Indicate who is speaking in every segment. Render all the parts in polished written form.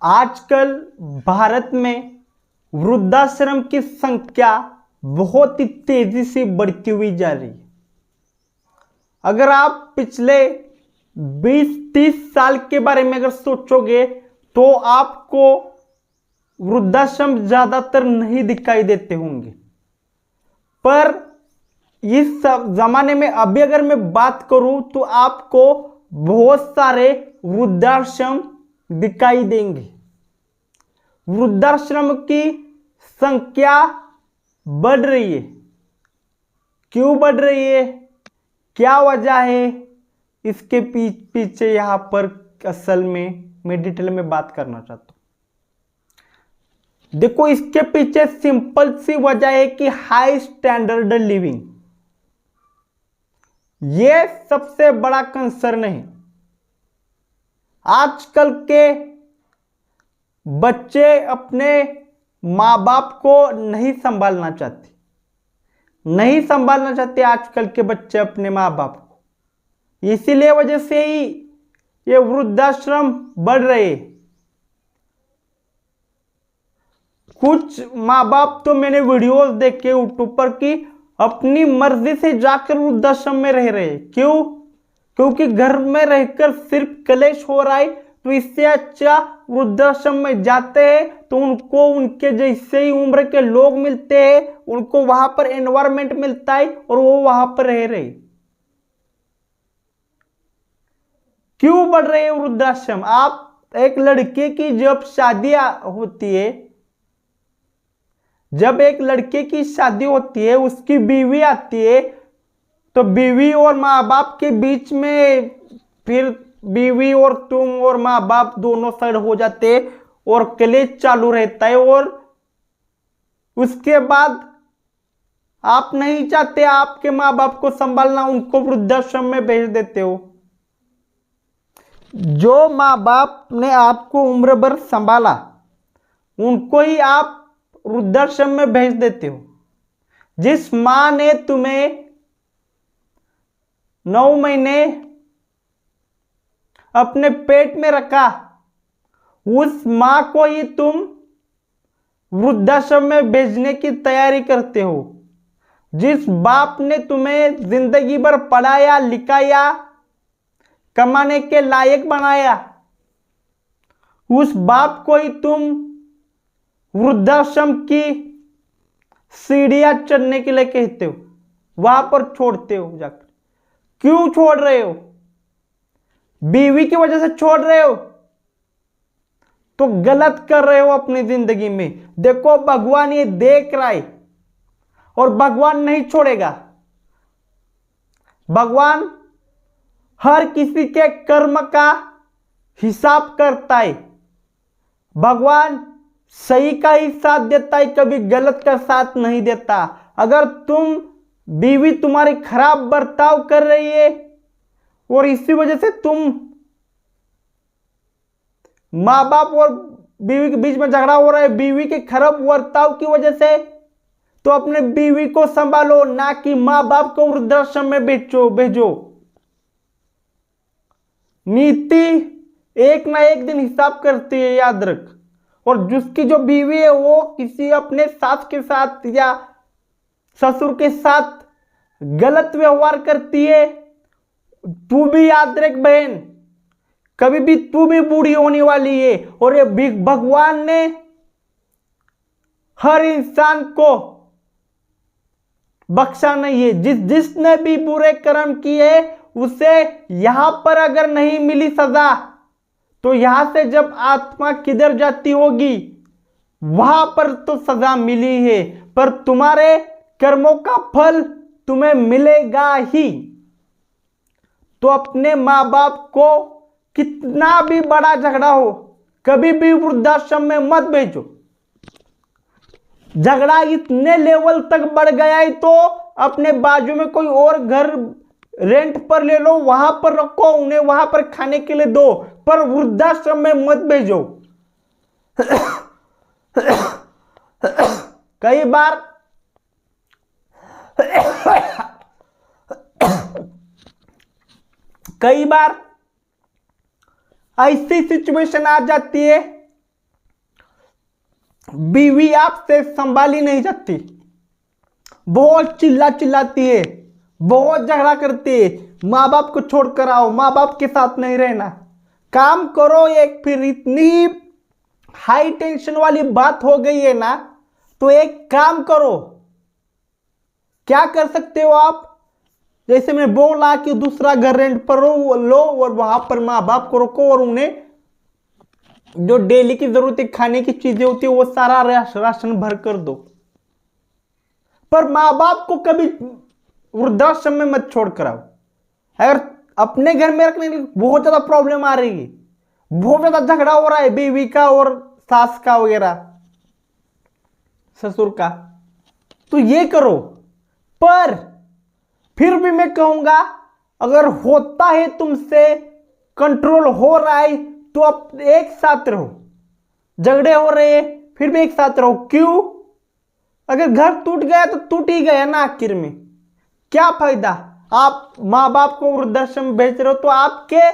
Speaker 1: आजकल भारत में वृद्धाश्रम की संख्या बहुत ही तेजी से बढ़ती हुई जा रही है। अगर आप पिछले 20-30 साल के बारे में अगर सोचोगे तो आपको वृद्धाश्रम ज्यादातर नहीं दिखाई देते होंगे, पर इस जमाने में अभी अगर मैं बात करूं तो आपको बहुत सारे वृद्धाश्रम दिखाई देंगे। वृद्धाश्रम की संख्या बढ़ रही है। क्यों बढ़ रही है, क्या वजह है, इसके पीछे यहां पर असल में मैं डिटेल में बात करना चाहता हूं। देखो, इसके पीछे सिंपल सी वजह है कि हाई स्टैंडर्ड लिविंग, यह सबसे बड़ा कंसर्न है। आजकल के बच्चे अपने माँ बाप को नहीं संभालना चाहते आजकल के बच्चे अपने माँ बाप को। इसीलिए वजह से ही ये वृद्धाश्रम बढ़ रहे हैं। कुछ माँ बाप तो मैंने वीडियोस देखे यूट्यूब पर कि अपनी मर्जी से जाकर वृद्धाश्रम में रह रहे हैं। क्यों? क्योंकि घर में रहकर सिर्फ कलेश हो रहा है, तो इससे अच्छा वृद्धाश्रम में जाते हैं तो उनको उनके जैसे ही उम्र के लोग मिलते हैं, उनको वहां पर एनवायरमेंट मिलता है और वो वहां पर रह रहे। क्यों बढ़ रहे हैं वृद्धाश्रम? आप एक लड़के की जब शादी होती है, जब एक लड़के की शादी होती है, उसकी बीवी आती है, तो बीवी और माँ बाप के बीच में फिर बीवी और तुम और माँ बाप दोनों साइड हो जाते और कलेश चालू रहता है। और उसके बाद आप नहीं चाहते आपके माँ बाप को संभालना, उनको वृद्धाश्रम में भेज देते हो। जो माँ बाप ने आपको उम्र भर संभाला, उनको ही आप वृद्धाश्रम में भेज देते हो। जिस मां ने तुम्हें 9 महीने अपने पेट में रखा, उस मां को ही तुम वृद्धाश्रम में भेजने की तैयारी करते हो। जिस बाप ने तुम्हें जिंदगी भर पढ़ाया लिखाया, कमाने के लायक बनाया, उस बाप को ही तुम वृद्धाश्रम की सीढ़ियां चढ़ने के लिए कहते हो, वहां पर छोड़ते हो जाकर। क्यों छोड़ रहे हो? बीवी की वजह से छोड़ रहे हो तो गलत कर रहे हो अपनी जिंदगी में। देखो, भगवान ये देख रहा है और भगवान नहीं छोड़ेगा। भगवान हर किसी के कर्म का हिसाब करता है। भगवान सही का ही साथ देता है, कभी गलत का साथ नहीं देता। अगर तुम बीवी तुम्हारी खराब बर्ताव कर रही है और इसी वजह से तुम माँ बाप और बीवी के बीच में झगड़ा हो रहा है, बीवी के खराब बर्ताव की वजह से, तो अपने बीवी को संभालो, ना कि माँ बाप को वृद्धाश्रम में भेजो। नीति एक ना एक दिन हिसाब करती है, याद रख। और जिसकी जो बीवी है वो किसी अपने सास के साथ या ससुर के साथ गलत व्यवहार करती है, तू भी याद रख बहन, कभी भी तू भी बूढ़ी होने वाली है। और ये भगवान ने हर इंसान को बख्शा नहीं है। जिसने भी बुरे कर्म किए उसे यहां पर अगर नहीं मिली सजा, तो यहां से जब आत्मा किधर जाती होगी वहां पर तो सजा मिली है, पर तुम्हारे कर्मों का फल तुम्हें मिलेगा ही। तो अपने माँ बाप को कितना भी बड़ा झगड़ा हो, कभी भी वृद्धाश्रम में मत भेजो। झगड़ा इतने लेवल तक बढ़ गया है तो अपने बाजू में कोई और घर रेंट पर ले लो, वहां पर रखो, उन्हें वहां पर खाने के लिए दो, पर वृद्धाश्रम में मत भेजो। कई बार ऐसी सिचुएशन आ जाती है बीवी आपसे संभाली नहीं जाती, बहुत चिल्लाती है, बहुत झगड़ा करती है। माँ बाप को छोड़कर आओ, माँ बाप के साथ नहीं रहना, काम करो। एक फिर इतनी हाई टेंशन वाली बात हो गई है ना, तो एक काम करो। क्या कर सकते हो आप? जैसे मैंने बोला कि दूसरा घर रेंट पर लो और वहां पर माँ बाप को रखो और उन्हें जो डेली की जरूरत खाने की चीजें होती है वो सारा राशन भर कर दो। पर माँ बाप को कभी वृद्धाश्रम में मत छोड़ कर आओ। अगर अपने घर में रखने की बहुत ज्यादा प्रॉब्लम आ रही है, बहुत ज्यादा झगड़ा हो रहा है बीवी का और सास का वगैरह, ससुर का, तो ये करो। पर फिर भी मैं कहूंगा, अगर होता है तुमसे, कंट्रोल हो रहा है, तो अब एक साथ रहो। झगड़े हो रहे हैं फिर भी एक साथ रहो। क्यों? अगर घर टूट गया तो टूट ही गया ना, आखिर में क्या फायदा? आप माँ बाप को वृद्धाश्रम में भेज रहे हो तो आपके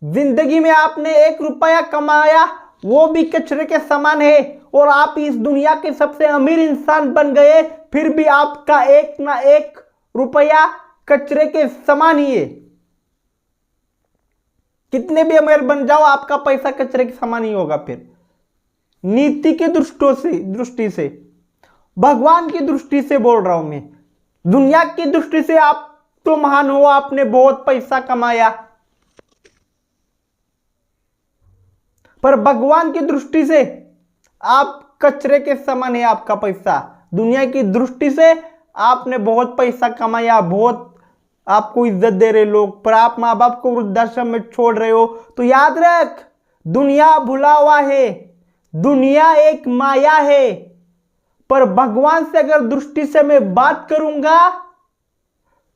Speaker 1: जिंदगी में आपने 1 रुपया कमाया वो भी कचरे के समान है, और आप इस दुनिया के सबसे अमीर इंसान बन गए, फिर भी आपका 1 रुपया कचरे के समान ही है। कितने भी अमीर बन जाओ, आपका पैसा कचरे के समान ही होगा। फिर नीति के दृष्टि से, भगवान की दृष्टि से बोल रहा हूं मैं। दुनिया की दृष्टि से आप तो महान हो, आपने बहुत पैसा कमाया, पर भगवान की दृष्टि से आप कचरे के समान है आपका पैसा। दुनिया की दृष्टि से आपने बहुत पैसा कमाया, बहुत आपको इज्जत दे रहे लोग, पर आप माँ बाप को वृद्धाश्रम में छोड़ रहे हो। तो याद रख, दुनिया भुला हुआ है, दुनिया एक माया है, पर भगवान से अगर दृष्टि से मैं बात करूंगा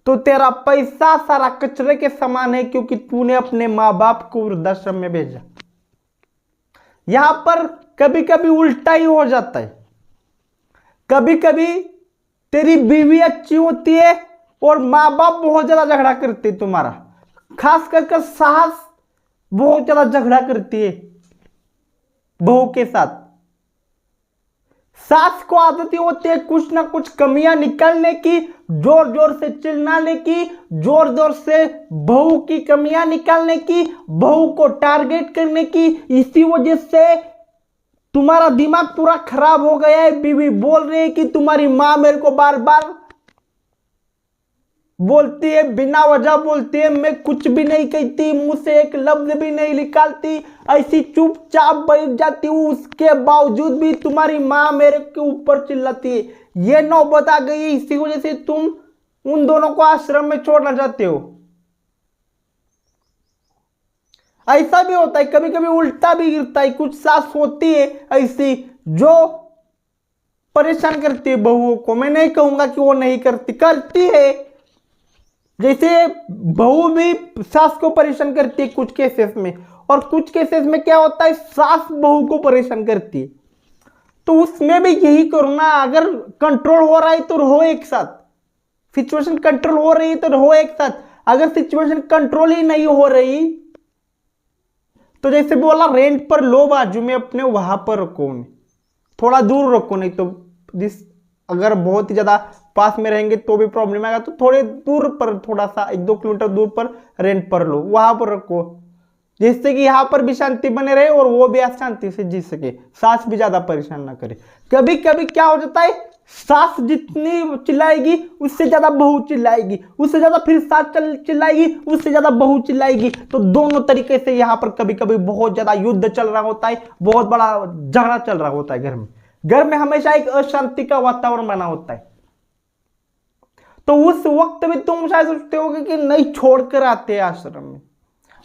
Speaker 1: तो तेरा पैसा सारा कचरे के समान है, क्योंकि तूने अपने माँ बाप को वृद्धाश्रम में भेजा। यहां पर कभी कभी उल्टा ही हो जाता है। कभी कभी तेरी बीवी अच्छी होती है और माँ बाप बहुत ज्यादा झगड़ा करते तुम्हारा, खास करके सास बहुत ज्यादा झगड़ा करती है बहू के साथ। सास को आदत ही होती है कुछ ना कुछ कमियां निकालने की, जोर जोर से चिल्लाने की, जोर जोर से बहू की कमियां निकालने की, बहू को टारगेट करने की। इसी वजह से तुम्हारा दिमाग पूरा खराब हो गया है। बीवी बोल रही है कि तुम्हारी मां मेरे को बार बार बोलती है, बिना वजह बोलती है, मैं कुछ भी नहीं कहती, मुंह से एक लफ्ज भी नहीं निकालती, ऐसी चुपचाप बैठ जाती हूँ, उसके बावजूद भी तुम्हारी माँ मेरे के ऊपर चिल्लाती है। ये नौबत आ गई, इसी वजह से तुम उन दोनों को आश्रम में छोड़ना चाहते हो। ऐसा भी होता है, कभी कभी उल्टा भी गिरता है। कुछ सास होती है ऐसी जो परेशान करती है बहुओं को। मैं नहीं कहूंगा कि वो नहीं करती, करती है। जैसे बहू भी सास को परेशान करती है कुछ केसेस में, और कुछ केसेस में क्या होता है, सास बहू को परेशान करती है। तो उसमें भी यही करना, अगर कंट्रोल हो रहा है तो रहो एक साथ, सिचुएशन कंट्रोल हो रही है तो रहो एक साथ। अगर सिचुएशन कंट्रोल ही नहीं हो रही तो जैसे बोला, रेंट पर लो बाजू में अपने, वहां पर रखो, थोड़ा दूर रखो। नहीं तो जिस अगर बहुत ही ज्यादा पास में रहेंगे तो भी प्रॉब्लम आएगा, तो थोड़े दूर पर, थोड़ा सा 1-2 किलोमीटर दूर पर रेंट पर लो, वहां पर रखो, जिससे कि यहाँ पर भी शांति बने रहे और वो भी शांति से जी सके, सास भी ज्यादा परेशान ना करे। कभी कभी क्या हो जाता है, सास जितनी चिल्लाएगी उससे ज्यादा बहू चिल्लाएगी, उससे ज्यादा फिर सास चिल्लाएगी, उससे ज्यादा बहू चिल्लाएगी। तो दोनों तरीके से यहाँ पर कभी कभी बहुत ज्यादा युद्ध चल रहा होता है, बहुत बड़ा झगड़ा चल रहा होता है घर में। घर में हमेशा एक अशांति का वातावरण बना होता है। तो उस वक्त भी तुम शायद सोचते होगे कि नहीं छोड़कर आते हैं आश्रम में,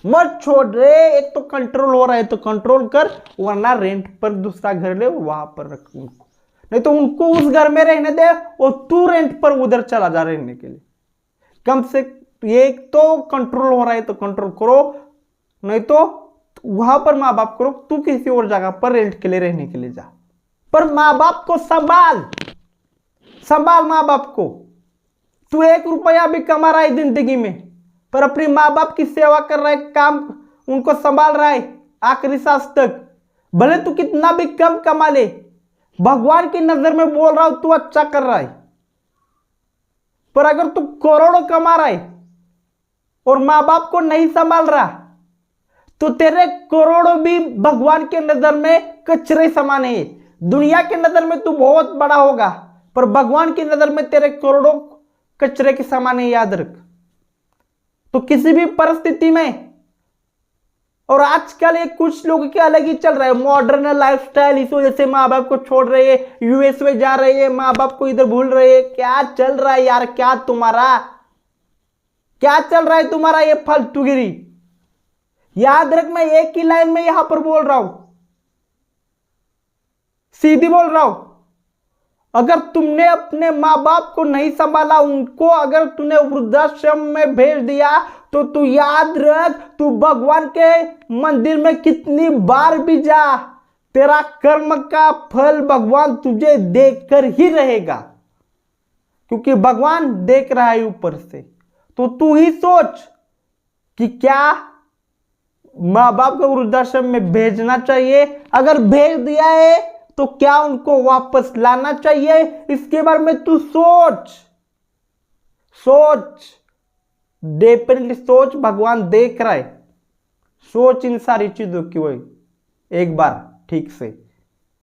Speaker 1: मत छोड़ रहे। एक तो कंट्रोल हो रहा है तो कंट्रोल कर, वरना रेंट पर दूसरा घर ले, वहां पर रख उनको, नहीं तो उनको उस घर में रहने दे और तू रेंट पर उधर चला जा रहने के लिए। कम से एक तो कंट्रोल हो रहा है तो कंट्रोल करो, नहीं तो वहां पर माँ बाप करो, तू किसी और जगह पर रेंट के लिए रहने के लिए जा। पर माँ बाप को संभाल माँ बाप को। तू 1 रुपया भी कमा रहा है जिंदगी में, पर अपनी माँ बाप की सेवा कर रहा है, काम उनको संभाल रहा है आखिरी सांस तक। भले तू कितना भी कम कमा ले, भगवान की नजर में बोल रहा हूं तू अच्छा कर रहा है, पर अगर तू करोड़ों कमा रहा है और मां बाप को नहीं संभाल रहा तो तेरे करोड़ों भी भगवान के नजर में कचरे समान है। दुनिया के नजर में तू बहुत बड़ा होगा, पर भगवान की नजर में तेरे करोड़ों कचरे के समान है, याद रख। तो किसी भी परिस्थिति में, और आजकल ये कुछ लोगों के अलग ही चल रहा है, मॉडर्न लाइफस्टाइल, इस वजह से माँ बाप को छोड़ रहे हैं, यूएस में जा रहे हैं, माँ बाप को इधर भूल रहे हैं। क्या चल रहा है यार, क्या चल रहा है तुम्हारा ये फालतूगिरी। याद रख, मैं एक ही लाइन में यहां पर बोल रहा हूं, सीधी बोल रहा हूं, अगर तुमने अपने माँ बाप को नहीं संभाला, उनको अगर तूने वृद्धाश्रम में भेज दिया, तो तू याद रख, तू भगवान के मंदिर में कितनी बार भी जा, तेरा कर्म का फल भगवान तुझे देखकर ही रहेगा, क्योंकि भगवान देख रहा है ऊपर से। तो तू ही सोच कि क्या माँ बाप को वृद्धाश्रम में भेजना चाहिए, अगर भेज दिया है तो क्या उनको वापस लाना चाहिए, इसके बारे में तू सोच, डेफिनेटली सोच। भगवान देख रहा है, सोच इन सारी चीजों की वही एक बार ठीक से।